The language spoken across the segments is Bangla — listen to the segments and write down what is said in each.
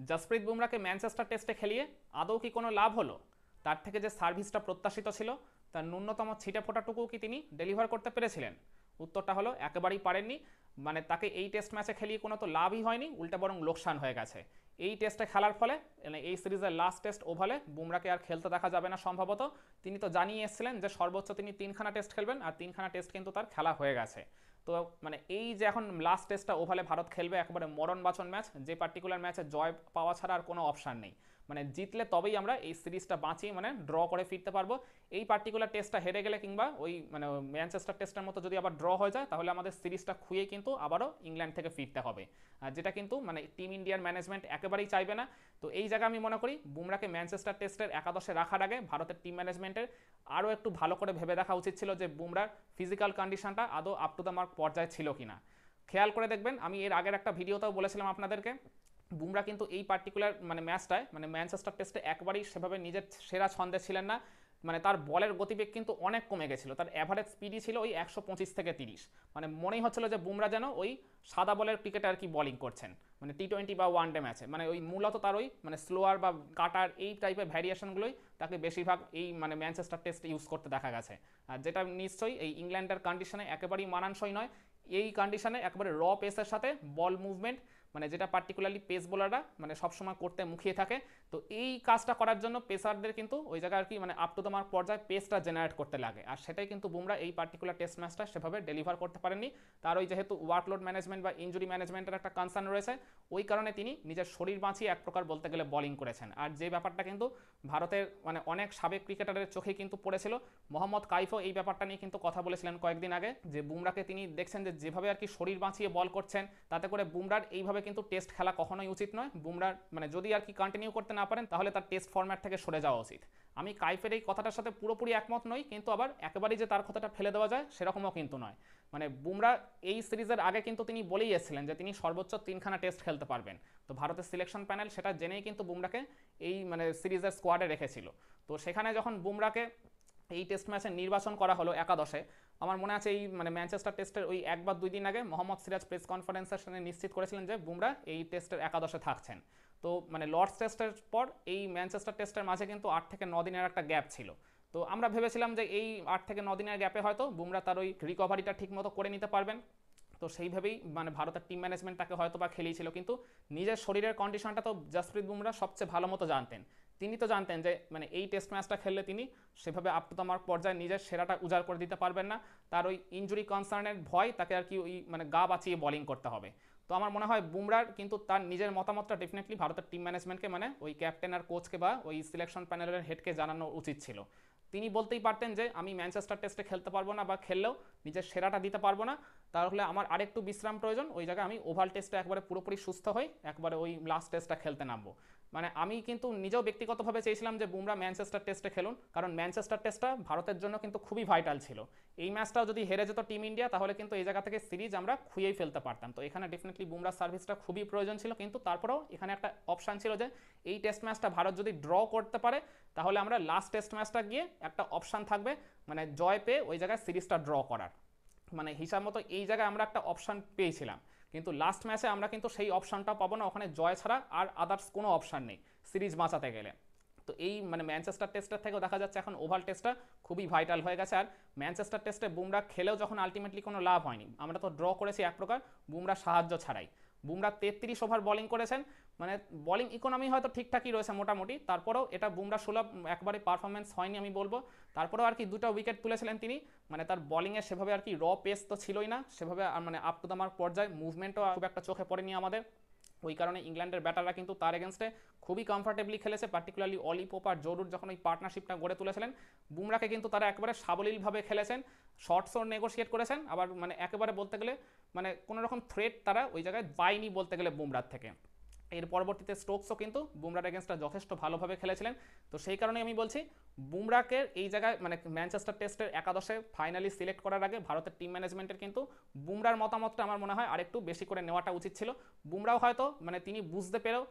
জসপ্রীত বুমরাকে ম্যানচেস্টার টেস্টে খেলিয়ে আদৌ কি কোনো লাভ হলো? তার থেকে যে সার্ভিসটা প্রত্যাশিত ছিল তার ন্যূনতম ছিটে ফোটাটুকু কি তিনি ডেলিভার করতে পেরেছিলেন? উত্তরটা হলো একেবারেই পারেননি। মানে তাকে এই টেস্ট ম্যাচে খেলিয়ে কোনো তো লাভই হয়নি, উল্টা বরং লোকসান হয়ে গেছে। এই টেস্টে খেলার ফলে এই সিরিজের লাস্ট টেস্ট ওভালে বুমরাকে আর খেলতে দেখা যাবে না সম্ভবত। তিনি তো জানিয়ে এসেছিলেন যে সর্বোচ্চ তিনি 3খানা টেস্ট খেলবেন, আর 3খানা টেস্ট কিন্তু তার খেলা হয়ে গেছে। তো মানে এই যে এখন লাস্ট টেস্টটা ওভালে ভারত খেলবে, একেবারে মরণ বাচন ম্যাচ, যে পার্টিকুলার ম্যাচে জয় পাওয়া ছাড়া আর কোনো অপশান নেই। মানে জিতলে তবেই আমরা এই সিরিজটা বাঁচিয়ে মানে ড্র করে ফিরতে পারবো। এই পার্টিকুলার টেস্টটা হেরে গেলে কিংবা ওই মানে ম্যানচেস্টার টেস্টের মতো যদি আবার ড্র হয়ে যায়, তাহলে আমাদের সিরিজটা খুঁয়ে কিন্তু আবারও ইংল্যান্ড থেকে ফিরতে হবে, আর যেটা কিন্তু মানে টিম ইন্ডিয়ার ম্যানেজমেন্ট একেবারেই চাইবে না। তো এই জায়গায় আমি মনে করি বুমরাকে ম্যানচেস্টার টেস্টের একাদশে রাখার আগে ভারতের টিম ম্যানেজমেন্টের আরও একটু ভালো করে ভেবে দেখা উচিত ছিল যে বুমরার ফিজিক্যাল কন্ডিশনটা আদৌ আপ টু দ্য মার্ক পর্যায়ে ছিল কিনা। খেয়াল করে দেখবেন, আমি এর আগের একটা ভিডিওতেও বলেছিলাম আপনাদেরকে, বুমরা কিন্তু এই পার্টিকুলার মানে ম্যাচটায় মানে ম্যানচেস্টার টেস্টে একবারেই সেভাবে নিজের সেরা ছন্দে ছিলেন না। মানে তার বলের গতিবেগ কিন্তু অনেক কমে গেছিলো, তার অ্যাভারেজ স্পিডই ছিল ওই 125 থেকে 30। মানে মনেই হচ্ছিল যে বুমরা যেন ওই সাদা বলের ক্রিকেটে আর কি বোলিং করছেন, মানে টি20 বা ওয়ানডে ম্যাচে। মানে ওই মূলত তার ওই মানে স্লোয়ার বা কাটার এই টাইপের ভ্যারিয়েশনগুলোই তাকে বেশিরভাগ এই মানে ম্যানচেস্টার টেস্ট ইউজ করতে দেখা গেছে। আর যেটা নিশ্চয়ই এই ইংল্যান্ডের কন্ডিশনে একেবারেই মানানসই নয়। এই কন্ডিশনে একবারে র পেসের সাথে বল মুভমেন্ট, মানে যেটা পার্টিকুলারলি পেস বোলাররা মানে সবসময় করতে মুখিয়ে থাকে। তো এই কাজটা করার জন্য পেসারদের কিন্তু ওই জায়গায় আর কি মানে আপ টু দ্য মার্ক পর্যায়ে পেসটা জেনারেট করতে লাগে, আর সেটাই কিন্তু বুমরা এই পার্টিকুলার টেস্ট ম্যাচটা সেভাবে ডেলিভার করতে পারেননি। তার ওই যেহেতু ওয়ার্কলোড ম্যানেজমেন্ট বা ইঞ্জুরি ম্যানেজমেন্টের একটা কনসার্ন রয়েছে, ওই কারণে তিনি নিজের শরীর বাঁচিয়ে এক প্রকার বলতে গেলে বোলিং করেছেন। আর যে ব্যাপারটা কিন্তু ভারতের মানে অনেক সাবেক ক্রিকেটারের চোখে কিন্তু পড়েছিল। মোহাম্মদ কাইফও এই ব্যাপারটা নিয়ে কিন্তু কথা বলেছিলেন কয়েকদিন আগে, যে বুমরাকে তিনি দেখছেন যে যেভাবে আর কি শরীর বাঁচিয়ে বল করছেন, তাতে করে বুমরার এইভাবে কিন্তু টেস্ট খেলা কখনোই উচিত নয়। বুমরার মানে যদি আর কি কন্টিনিউ করতে না পারেন, তাহলে তার টেস্ট ফরম্যাট থেকে সরে যাওয়া উচিত। আমি কাইফের এই কথাটার সাথে পুরোপুরি একমত নই, কিন্তু আবার একেবারেই যে তার কথাটা ফেলে দেওয়া যায় সেরকমও কিন্তু নয়। মানে বুমরা এই সিরিজের আগে কিন্তু তিনি বলেই এসেছিলেন যে তিনি সর্বোচ্চ 3খানা টেস্ট খেলতে পারবেন। তো ভারতের সিলেকশন প্যানেল সেটা জেনেই কিন্তু বুমরাকে এই মানে সিরিজের স্কোয়াডে রেখেছিল। তো সেখানে যখন বুমরাকে এই টেস্ট ম্যাচে নির্বাচন করা হলো একাদশে, আমার মনে আছে এই মানে ম্যানচেস্টার টেস্টের ওই 1 বা 2 দিন আগে মোহাম্মদ সিরাজ প্রেস কনফারেন্সের সামনে নিশ্চিত করেছিলেন যে বুমরা এই টেস্টের একাদশে থাকছেন। তো মানে লর্ডস টেস্টের পর এই ম্যানচেস্টার টেস্টের মাঝে কিন্তু 8 থেকে 9 দিনের একটা গ্যাপ ছিল। তো আমরা ভেবেছিলাম যে এই 8 থেকে 9 দিনের গ্যাপে হয়তো বুমরা তার ওই রিকভারিটা ঠিক মতো করে নিতে পারবেন। তো সেইভাবেই মানে ভারতের টিম ম্যানেজমেন্ট তাকে হয়তো বা খেলিয়েছিল, কিন্তু নিজের শরীরের কন্ডিশনটা তো জসপ্রীত বুমরা সবচেয়ে ভালো মতো জানতেন। তিনি তো জানতেন যে মানে এই টেস্ট ম্যাচটা খেললে তিনি সেভাবে আপ টু দ্য মার্ক পর্যায়ে নিজের সেরাটা উজাড় করে দিতে পারবেন না। তার ওই ইঞ্জুরি কনসার্নের ভয় তাকে আর কি ওই মানে গা বাঁচিয়ে বোলিং করতে হবে। তো আমার মনে হয় বুমরার কিন্তু তার নিজের মতামতটা ডেফিনেটলি ভারতের টিম ম্যানেজমেন্টকে মানে ওই ক্যাপ্টেন আর কোচকে বা ওই সিলেকশন প্যানেলের হেডকে জানানো উচিত ছিল। তিনি বলতেই পারতেন যে আমি ম্যানচেস্টার টেস্টে খেলতে পারবো না, বা খেললেও নিজের সেরাটা দিতে পারবো না, তাহলে আমার আরেকটু বিশ্রাম প্রয়োজন। ওই জায়গায় আমি ওভাল টেস্টে একবারে পুরোপুরি সুস্থ হই, একবারে ওই লাস্ট টেস্টটা খেলতে নামবো। মানে আমি কিন্তু নিজেও ব্যক্তিগতভাবে চেয়েছিলাম যে বুমরা ম্যানচেস্টার টেস্টে খেলুন, কারণ ম্যানচেস্টার টেস্টটা ভারতের জন্য কিন্তু খুবই ভাইটাল ছিল। এই ম্যাচটাও যদি হেরে যেত টিম ইন্ডিয়া, তাহলে কিন্তু এই জায়গা থেকে সিরিজ আমরা খুঁয়েই ফেলতে পারতাম। তো এখানে ডেফিনেটলি বুমরার সার্ভিসটা খুবই প্রয়োজন ছিল, কিন্তু তারপরেও এখানে একটা অপশান ছিল যে এই টেস্ট ম্যাচটা ভারত যদি ড্র করতে পারে, তাহলে আমরা লাস্ট টেস্ট ম্যাচটা গিয়ে একটা অপশান থাকবে মানে জয় পেয়ে ওই জায়গায় সিরিজটা ড্র করার। মানে হিসাব মতো এই জায়গায় আমরা একটা অপশান পেয়েছিলাম, কিন্তু লাস্ট ম্যাচে আমরা কিন্তু সেই অপশানটা পাবো না। ওখানে জয় ছাড়া আর আদার্স কোনো অপশান নেই সিরিজ বাঁচাতে গেলে। তো এই মানে ম্যানচেস্টার টেস্টের থেকেও দেখা যাচ্ছে এখন ওভাল টেস্টটা খুবই ভাইটাল হয়ে গেছে। আর ম্যানচেস্টার টেস্টে বুমরা খেলেও যখন আলটিমেটলি কোনো লাভ হয়নি, আমরা তো ড্র করেছি এক প্রকার বুমরা সাহায্য ছাড়াই। বুমরা 33 ওভার বোলিং করেছেন, মানে বোলিং ইকোনমি হয়তো ঠিকঠাকই রয়েছে মোটামুটি, তারপরেও এটা বুমরা সুলভ একবারে পারফরমেন্স হয়নি আমি বলবো। তারপরেও আর কি 2টা উইকেট তুলেছিলেন তিনি। মানে তার বোলিংয়ে সেভাবে আর কি র পেস তো ছিলই না সেভাবে, মানে আপ টু দ্য মার্ক পর্যায়ে মুভমেন্টও খুব একটা চোখে পড়েনি আমাদের। ওই কারণে ইংল্যান্ডের ব্যাটাররা কিন্তু তার এগেনস্টে খুবই কমফর্টেবলি খেলেছে, পার্টিকুলারলি অলি পোপ আর জরুর যখন ওই পার্টনারশিপটা গড়ে তুলেছিলেন, বুমরাকে কিন্তু তারা একেবারে সাবলীলভাবে খেলেছেন, শর্টসও নেগোশিয়েট করেছেন। আবার মানে একেবারে বলতে গেলে মানে কোনো রকম থ্রেট তারা ওই জায়গায় পায়নি বলতে গেলে বুমরার থেকে। এর পরবর্তীতে স্টোকসও কিন্তু বুমরার এগেনস্টটা যথেষ্ট ভালোভাবে খেলেছিলেন। তো সেই কারণেই আমি বলছি বুমরাকে এই জায়গায় মানে ম্যানচেস্টার টেস্টের একাদশে ফাইনালি সিলেক্ট করার আগে ভারতের টিম ম্যানেজমেন্টের কিন্তু বুমরার মতামতটা আমার মনে হয় আরেকটু বেশি করে নেওয়াটা উচিত ছিল। বুমরাও হয়তো মানে তিনি বুঝতে পেরেও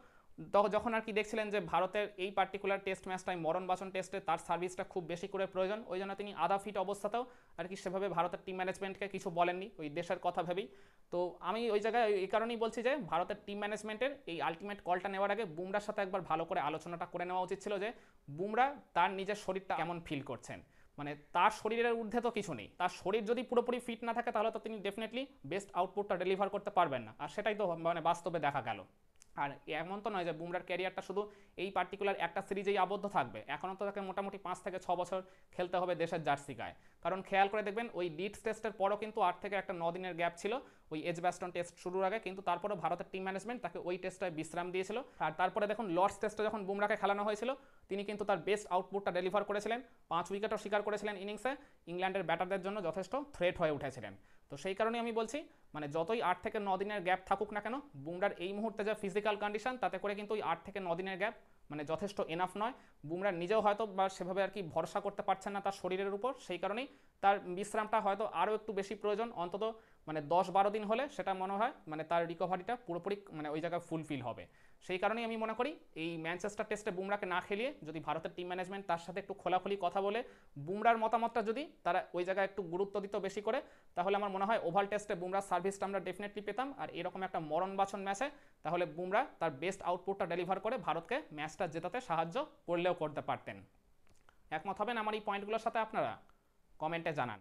যখন আর কি দেখছিলেন যে ভারতের এই পার্টিকুলার টেস্ট ম্যাচটায় মরণবাচন টেস্টে তার সার্ভিসটা খুব বেশি করে প্রয়োজন, ওই জন্য তিনি আধা ফিট অবস্থাতেও আর কি সেভাবে ভারতের টিম ম্যানেজমেন্টকে কিছু বলেননি ওই দেশের কথা ভেবেই। তো আমি ওই জায়গায় এই কারণেই বলছি যে ভারতের টিম ম্যানেজমেন্টের এই আলটিমেট কলটা নেওয়ার আগে বুমরার সাথে একবার ভালো করে আলোচনাটা করে নেওয়া উচিত ছিল যে বুমরা তার নিজের শরীরটা কেমন ফিল করছেন। মানে তার শরীরের ঊর্ধ্বে তো কিছু নেই, তার শরীর যদি পুরোপুরি ফিট না থাকে তাহলে তো তিনি ডেফিনেটলি বেস্ট আউটপুটটা ডেলিভার করতে পারবেন না, আর সেটাই তো মানে বাস্তবে দেখা গেল। আর এমন তো নয় যে বুমরার ক্যারিয়ারটা শুধু এই পার্টিকুলার একটা সিরিজেই আবদ্ধ থাকবে, এখনও তো তাকে মোটামুটি 5 থেকে 6 বছর খেলতে হবে দেশের জার্সি গায়ে। কারণ খেয়াল করে দেখবেন ওই লিডস টেস্টের পরও কিন্তু 8 থেকে একটা 9 দিনের গ্যাপ ছিল ওই এজবাস্টন টেস্ট শুরুর আগে, কিন্তু তারপরেও ভারতের টিম ম্যানেজমেন্ট তাকে ওই টেস্টটায় বিশ্রাম দিয়েছিল। আর তারপরে দেখুন লর্ডস টেস্টে যখন বুমরাকে খেলানো হয়েছিল তিনি কিন্তু তার বেস্ট আউটপুটটা ডেলিভার করেছিলেন, 5 উইকেটও শিকার করেছিলেন ইনিংসে, ইংল্যান্ডের ব্যাটারদের জন্য যথেষ্ট থ্রেট হয়ে উঠেছিলেন। তো সেই কারণেই আমি বলছি মানে যতই 8 থেকে 9 দিনের গ্যাপ থাকুক না কেন, বুমরার এই মুহূর্তে যা ফিজিক্যাল কন্ডিশন তাতে করে কিন্তু ওই 8 থেকে 9 দিনের গ্যাপ মানে যথেষ্ট এনাফ নয়। বুমরা নিজেও হয়তো বা সেভাবে আর কি ভরসা করতে পারছেন না তার শরীরের উপর, সেই কারণেই তার বিশ্রামটা হয়তো আরও একটু বেশি প্রয়োজন, অন্তত মানে 10-12 দিন হলে সেটা মনে হয় মানে তার রিকভারিটা পুরোপুরি মানে ওই জায়গায় ফুলফিল হবে। সেই কারণেই আমি মনে করি এই ম্যানচেস্টার টেস্টে বুমরাকে না খেলিয়ে যদি ভারতের টিম ম্যানেজমেন্ট তার সাথে একটু খোলাখুলি কথা বলে বুমরার মতামতটা যদি তারা ওই জায়গায় একটু গুরুত্ব দিত বেশি করে, তাহলে আমার মনে হয় ওভাল টেস্টে বুমরার সার্ভিসটা আমরা ডেফিনেটলি পেতাম। আর এরকম একটা মরণবাচন ম্যাচে তাহলে বুমরা তার বেস্ট আউটপুটটা ডেলিভার করে ভারতকে ম্যাচটা জেতাতে সাহায্য করলেও করতে পারতেন। একমত হবেন আমার এই পয়েন্টগুলোর সাথে আপনারা? কমেন্টে জানান।